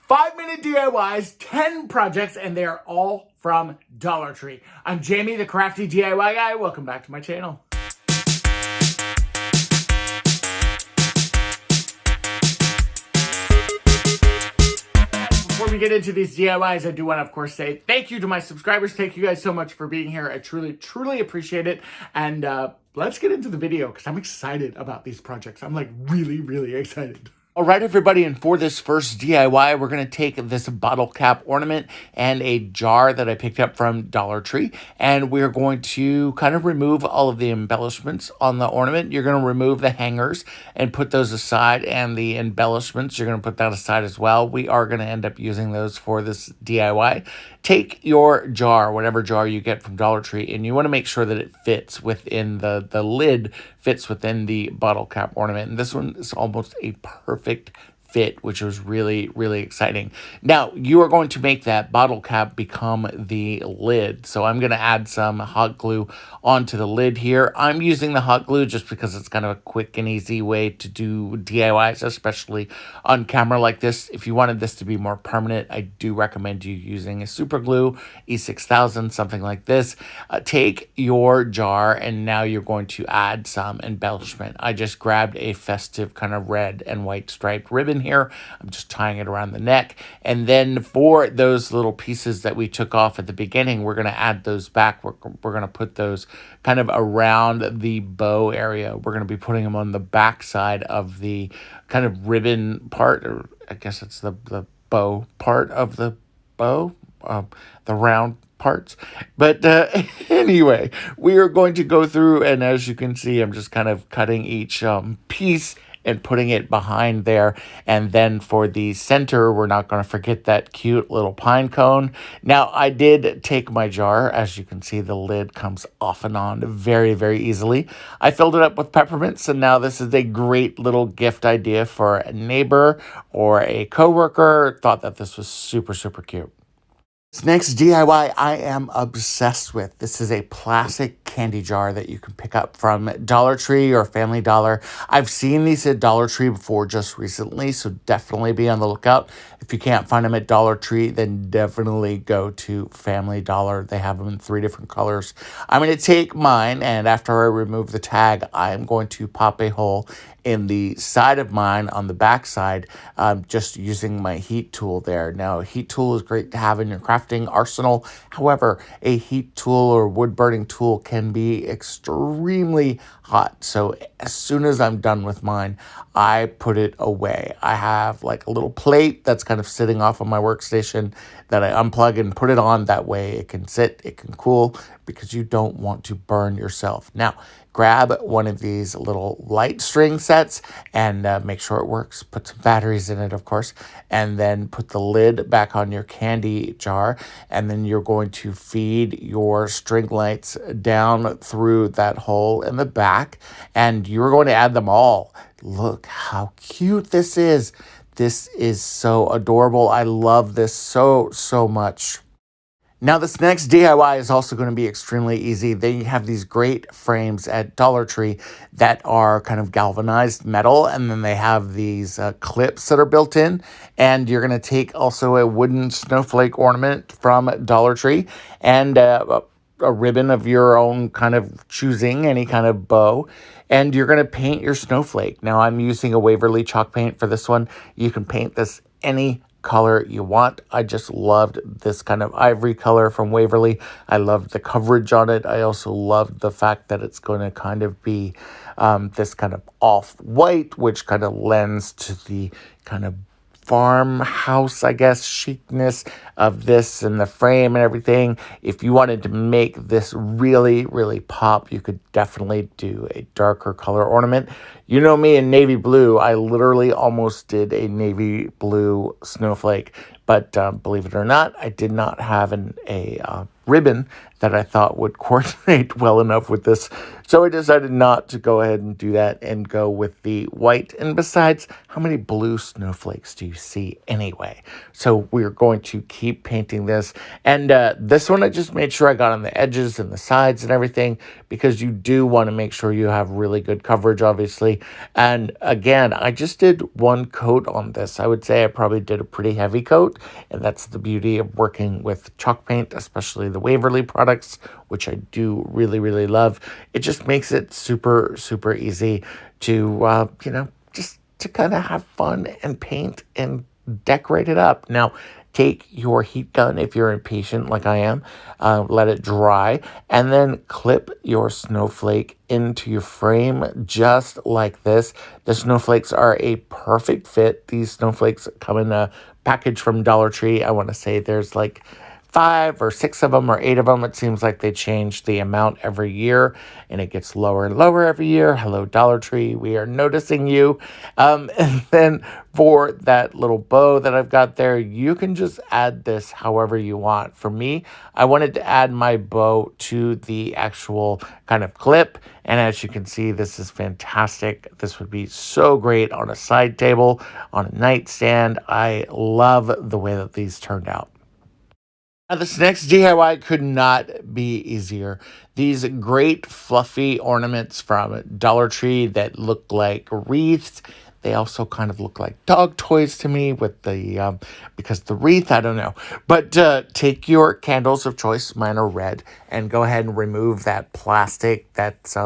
5-minute DIYs, 10 projects, and they're all from Dollar Tree. I'm Jamie, the crafty DIY guy. Welcome back to my channel. Before we get into these DIYs, I do want to, of course, say thank you to my subscribers. Thank you guys so much for being here. I truly appreciate it. And let's get into the video because I'm excited about these projects. I'm like really excited. All right, everybody, and for this first DIY, we're going to take this bottle cap ornament and a jar that I picked up from Dollar Tree, and we're going to kind of remove all of the embellishments on the ornament. You're going to remove the hangers and put those aside, and the embellishments, you're going to put that aside as well. We are going to end up using those for this DIY. Take your jar, whatever jar you get from Dollar Tree, and you want to make sure that it fits within the lid, fits within the bottle cap ornament. And this one is almost a perfect fit, which was really exciting. Now, you are going to make that bottle cap become the lid. So I'm going to add some hot glue onto the lid here. I'm using the hot glue just because it's kind of a quick and easy way to do DIYs, especially on camera like this. If you wanted this to be more permanent, I do recommend you using a super glue, E6000, something like this. Take your jar, and now you're going to add some embellishment. I just grabbed a festive kind of red and white striped ribbon here. I'm just tying it around the neck. And then for those little pieces that we took off at the beginning, we're going to add those back. We're going to put those kind of around the bow area. We're going to be putting them on the back side of the kind of ribbon part, or I guess it's the bow part of the bow, the round parts. But anyway, we are going to go through, and as you can see, I'm just kind of cutting each piece and putting it behind there. And then for the center, we're not going to forget that cute little pine cone. Now, I did take my jar. As you can see, the lid comes off and on very easily. I filled it up with peppermints, and now this is a great little gift idea for a neighbor or a coworker. Thought that this was super cute. This next DIY I am obsessed with. This is a plastic candy jar that you can pick up from Dollar Tree or Family Dollar. I've seen these at Dollar Tree before just recently, so definitely be on the lookout. If you can't find them at Dollar Tree, then definitely go to Family Dollar. They have them in 3 different colors. I'm going to take mine, and after I remove the tag, I'm going to pop a hole in the side of mine on the back side, just using my heat tool there. Now, a heat tool is great to have in your crafting arsenal. However, a heat tool or wood burning tool can be extremely hot. So as soon as I'm done with mine, I put it away. I have like a little plate that's kind of sitting off of my workstation that I unplug and put it on. That way it can sit, it can cool, because you don't want to burn yourself. Now, grab one of these little light string sets and make sure it works. Put some batteries in it, of course, and then put the lid back on your candy jar. And then you're going to feed your string lights down through that hole in the back, and you're going to add them all. Look how cute this is. This is so adorable. I love this so much. Now, this next DIY is also going to be extremely easy. They have these great frames at Dollar Tree that are kind of galvanized metal, and then they have these clips that are built in. And you're going to take also a wooden snowflake ornament from Dollar Tree and a ribbon of your own kind of choosing, any kind of bow, and you're going to paint your snowflake. Now, I'm using a Waverly chalk paint for this one. You can paint this any color you want. I just loved this kind of ivory color from Waverly. I loved the coverage on it. I also loved the fact that it's going to kind of be this kind of off-white, which kind of lends to the kind of farmhouse, I guess, chicness of this and the frame and everything. If you wanted to make this really pop, you could definitely do a darker color ornament. You know me in navy blue. I literally almost did a navy blue snowflake, but believe it or not, I did not have a ribbon that I thought would coordinate well enough with this. So I decided not to go ahead and do that and go with the white. And besides, how many blue snowflakes do you see anyway? So we're going to keep painting this. And this one I just made sure I got on the edges and the sides and everything, because you do want to make sure you have really good coverage, obviously. And again, I just did one coat on this. I would say I probably did a pretty heavy coat, and that's the beauty of working with chalk paint, especially the Waverly products, which I do really, really love. It just makes it super, super easy to, just to kind of have fun and paint and decorate it up. Now, take your heat gun if you're impatient like I am, let it dry, and then clip your snowflake into your frame just like this. The snowflakes are a perfect fit. These snowflakes come in a package from Dollar Tree. I want to say there's like 5 or 6 of them or 8 of them. It seems like they change the amount every year, and it gets lower and lower every year. Hello, Dollar Tree. We are noticing you. And then for that little bow that I've got there, you can just add this however you want. For me, I wanted to add my bow to the actual kind of clip. And as you can see, this is fantastic. This would be so great on a side table, on a nightstand. I love the way that these turned out. Now, this next DIY could not be easier. These great fluffy ornaments from Dollar Tree that look like wreaths. They also kind of look like dog toys to me with the, because the wreath, I don't know. But take your candles of choice, mine are red, and go ahead and remove that plastic that's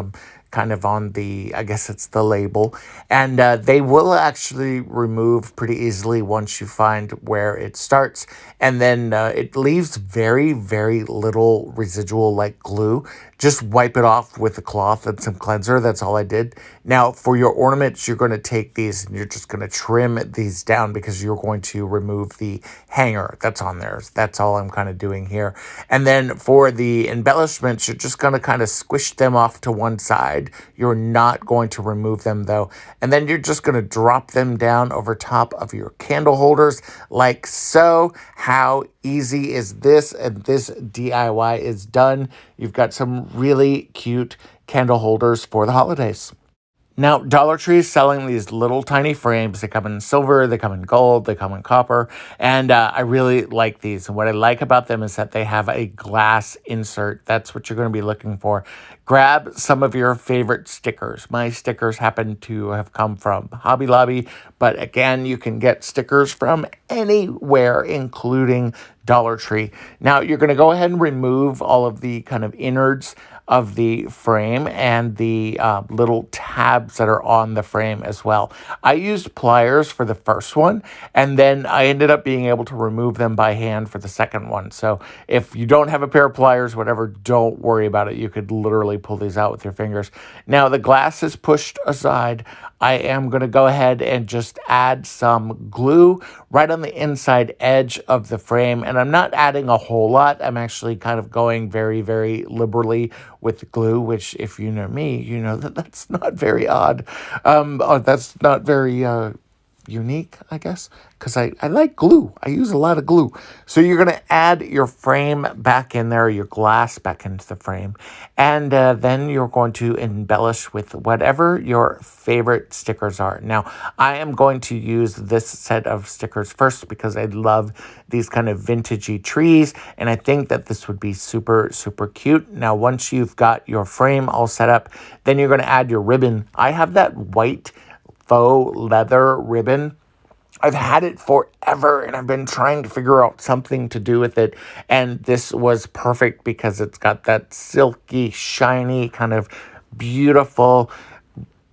kind of on the, I guess it's the label. And they will actually remove pretty easily once you find where it starts. And then it leaves very, very little residual like glue. Just wipe it off with a cloth and some cleanser. That's all I did. Now, for your ornaments, you're going to take these and you're just going to trim these down because you're going to remove the hanger that's on there. That's all I'm kind of doing here. And then for the embellishments, you're just going to kind of squish them off to one side. You're not going to remove them though. And then you're just going to drop them down over top of your candle holders like so. How easy is this? And this DIY is done. You've got some really cute candle holders for the holidays. Now, Dollar Tree is selling these little tiny frames. They come in silver, they come in gold, they come in copper, and I really like these. And what I like about them is that they have a glass insert. That's what you're going to be looking for. Grab some of your favorite stickers. My stickers happen to have come from Hobby Lobby, but again, you can get stickers from anywhere, including Dollar Tree. Now, you're going to go ahead and remove all of the kind of innards of the frame and the little tabs that are on the frame as well. I used pliers for the first one, and then I ended up being able to remove them by hand for the second one. So if you don't have a pair of pliers, whatever, don't worry about it. You could literally pull these out with your fingers. Now the glass is pushed aside. I am going to go ahead and just add some glue right on the inside edge of the frame. And I'm not adding a whole lot. I'm actually kind of going very, very liberally with the glue, which if you know me, you know that that's not very odd. That's not very unique, I guess, because I like glue. I use a lot of glue. So you're going to add your frame back in there, your glass back into the frame, and then you're going to embellish with whatever your favorite stickers are. Now, I am going to use this set of stickers first because I love these kind of vintagey trees, and I think that this would be super, super cute. Now, once you've got your frame all set up, then you're going to add your ribbon. I have that white faux leather ribbon. I've had it forever, and I've been trying to figure out something to do with it, and this was perfect because it's got that silky, shiny, kind of beautiful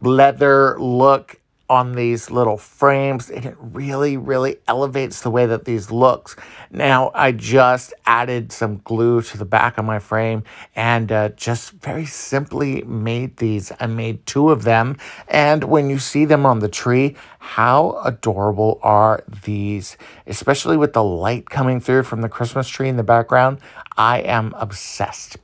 leather look on these little frames, and it really, really elevates the way that these looks. Now, I just added some glue to the back of my frame and just very simply made these. I made 2 of them, and when you see them on the tree, how adorable are these? Especially with the light coming through from the Christmas tree in the background. I am obsessed.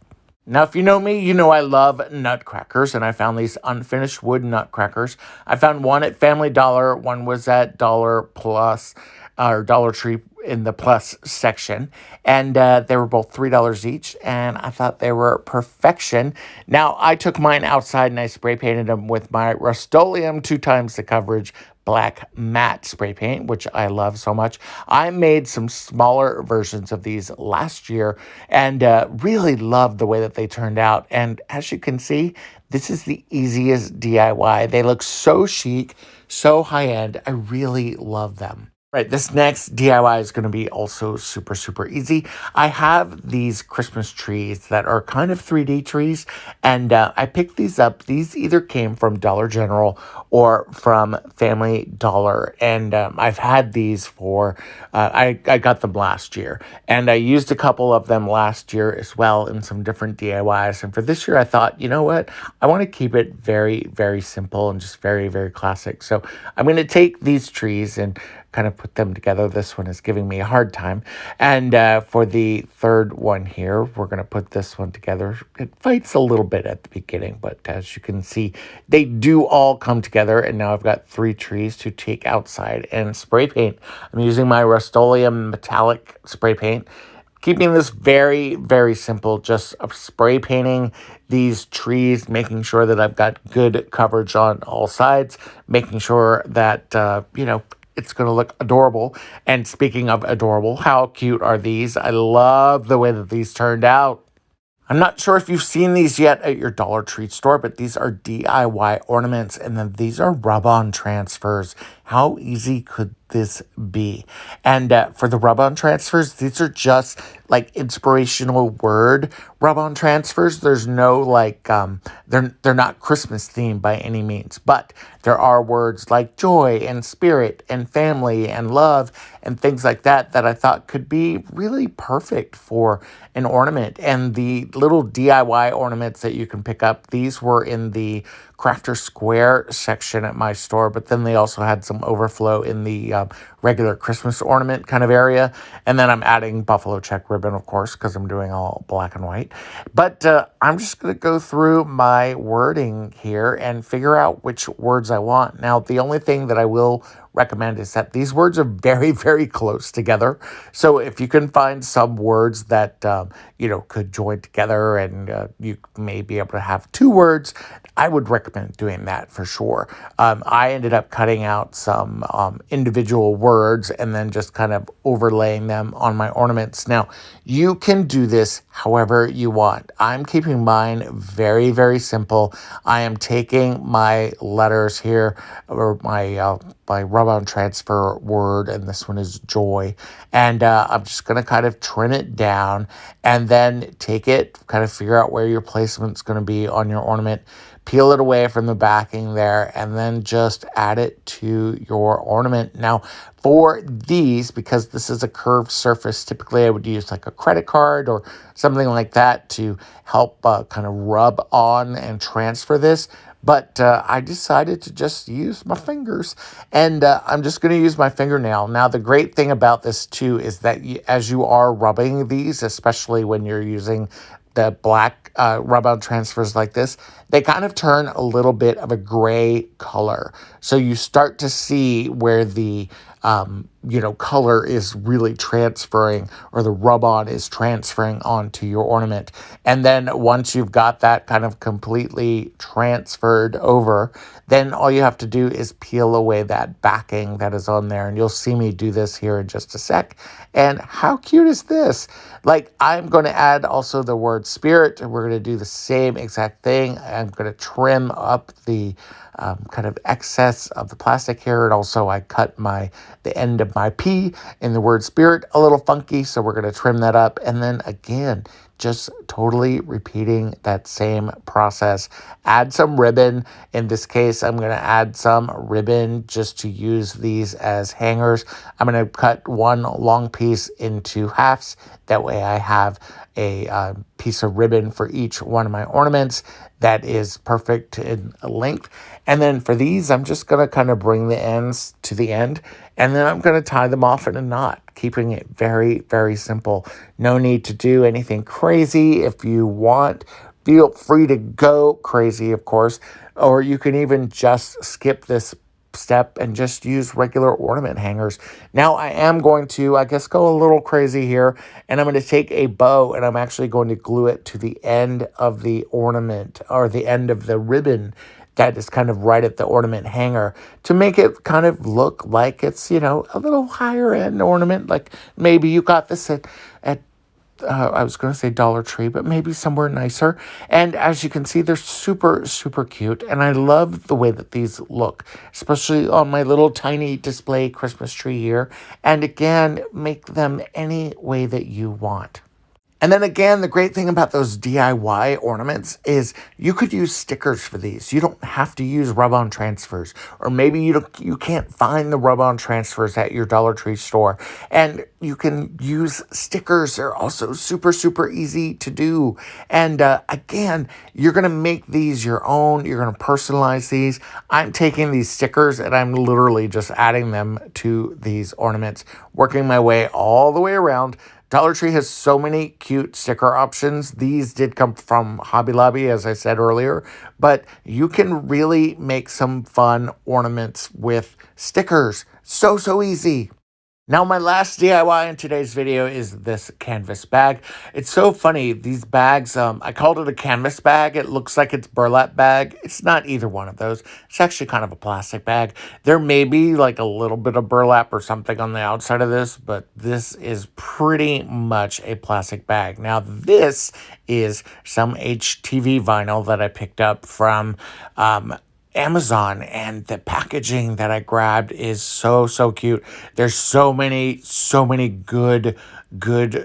Now, if you know me, you know I love Nutcrackers, and I found these unfinished wood Nutcrackers. I found one at Family Dollar, one was at Dollar Plus, or Dollar Tree in the plus section, and they were both $3 each, and I thought they were perfection. Now, I took mine outside and I spray painted them with my Rust-Oleum 2 times the coverage black matte spray paint, which I love so much. I made some smaller versions of these last year and really loved the way that they turned out. And as you can see, this is the easiest DIY. They look so chic, so high-end. I really love them. Right, this next DIY is going to be also super, super easy. I have these Christmas trees that are kind of 3D trees, and I picked these up. These either came from Dollar General or from Family Dollar, and I've had these for, I got them last year, and I used a couple of them last year as well in some different DIYs, and for this year I thought, you know what, I want to keep it very, very simple and just very, very classic. So I'm going to take these trees and kind of put them together. This one is giving me a hard time. And for the third one here, we're going to put this one together. It fights a little bit at the beginning, but as you can see, they do all come together. And now I've got 3 trees to take outside and spray paint. I'm using my Rust-Oleum metallic spray paint, keeping this very, very simple, just spray painting these trees, making sure that I've got good coverage on all sides, making sure that, it's going to look adorable. And speaking of adorable, how cute are these? I love the way that these turned out. I'm not sure if you've seen these yet at your Dollar Tree store, but these are DIY ornaments, and then these are rub-on transfers. How easy could this be? And for the rub-on transfers, these are just like inspirational word rub-on transfers. There's no like, they're not Christmas themed by any means, but there are words like joy and spirit and family and love and things like that that I thought could be really perfect for an ornament. And the little DIY ornaments that you can pick up, these were in the Crafter Square section at my store, but then they also had some overflow in the regular Christmas ornament kind of area. And then I'm adding buffalo check ribbon, of course, because I'm doing all black and white. But I'm just going to go through my wording here and figure out which words I want. Now, the only thing that I will recommend is that these words are very, very close together. So if you can find some words that, could join together and you may be able to have 2 words, I would recommend doing that for sure. I ended up cutting out some individual words and then just kind of overlaying them on my ornaments. Now, you can do this however you want. I'm keeping mine very, very simple. I am taking my letters here, or my rub-on transfer word, and this one is joy. And I'm just going to kind of trim it down and then take it, kind of figure out where your placement's going to be on your ornament, peel it away from the backing there, and then just add it to your ornament. Now, for these, because this is a curved surface, typically I would use like a credit card or something like that to help kind of rub on and transfer this. But I decided to just use my fingers, and I'm just going to use my fingernail. Now, the great thing about this, too, is that as you are rubbing these, especially when you're using the black rub-on transfers like this, they kind of turn a little bit of a gray color. So you start to see where the color is really transferring, or the rub-on is transferring onto your ornament. And then once you've got that kind of completely transferred over, then all you have to do is peel away that backing that is on there. And you'll see me do this here in just a sec. And how cute is this? Like, I'm going to add also the word spirit, and we're going to do the same exact thing. I'm going to trim up the kind of excess of the plastic here. And also I cut the end of my P in the word spirit a little funky, so we're going to trim that up. And then again, just totally repeating that same process. Add some ribbon. In this case, I'm going to add some ribbon just to use these as hangers. I'm going to cut one long piece into halves. That way I have a piece of ribbon for each one of my ornaments that is perfect in length. And then for these, I'm just going to kind of bring the ends to the end, and then I'm going to tie them off in a knot, keeping it very, very simple. No need to do anything crazy. If you want, feel free to go crazy, of course, or you can even just skip this step and just use regular ornament hangers. Now I am going to, I guess, go a little crazy here, and I'm going to take a bow and I'm actually going to glue it to the end of the ornament, or the end of the ribbon that is kind of right at the ornament hanger, to make it kind of look like it's, you know, a little higher end ornament. Like maybe you got this at I was going to say Dollar Tree, but maybe somewhere nicer. And as you can see, they're super, super cute. And I love the way that these look, especially on my little tiny display Christmas tree here. And again, make them any way that you want. And then again, the great thing about those DIY ornaments is you could use stickers for these. You don't have to use rub-on transfers, or maybe you can't find the rub-on transfers at your Dollar Tree store. And you can use stickers. They're also super, super easy to do. And again, you're going to make these your own. You're going to personalize these. I'm taking these stickers and I'm literally just adding them to these ornaments, working my way all the way around. Dollar Tree has so many cute sticker options. These did come from Hobby Lobby, as I said earlier, but you can really make some fun ornaments with stickers. So, so easy. Now, my last DIY in today's video is this canvas bag. It's so funny. These bags, I called it a canvas bag. It looks like it's burlap bag. It's not either one of those. It's actually kind of a plastic bag. There may be like a little bit of burlap or something on the outside of this, but this is pretty much a plastic bag. Now, this is some HTV vinyl that I picked up from Amazon, and the packaging that I grabbed is so, so cute. There's so many good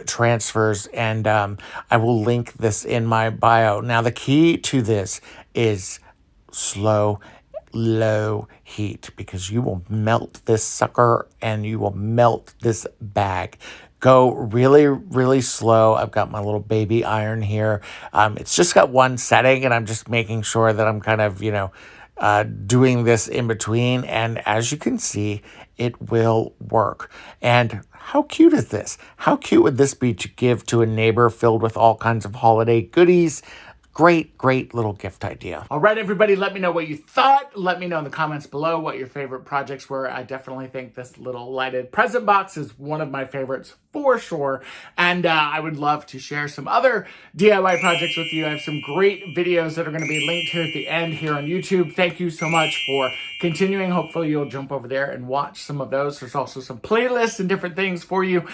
transfers, and I will link this in my bio. Now, the key to this is slow, low heat, because you will melt this sucker and you will melt this bag. Go really, really slow. I've got my little baby iron here. It's just got one setting, and I'm just making sure that I'm kind of, doing this in between. And as you can see, it will work. And how cute is this? How cute would this be to give to a neighbor, filled with all kinds of holiday goodies? Great, great little gift idea. All right, everybody, let me know what you thought. Let me know in the comments below what your favorite projects were. I definitely think this little lighted present box is one of my favorites for sure. And I would love to share some other DIY projects with you. I have some great videos that are going to be linked here at the end here on YouTube. Thank you so much for continuing. Hopefully you'll jump over there and watch some of those. There's also some playlists and different things for you.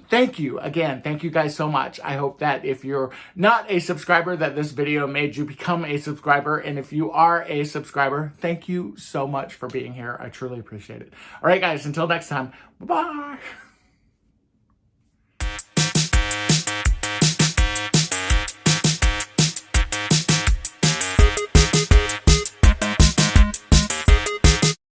Thank you again. Thank you guys so much. I hope that if you're not a subscriber, that this video made you become a subscriber. And if you are a subscriber, thank you so much for being here. I truly appreciate it. All right, guys, until next time, bye-bye.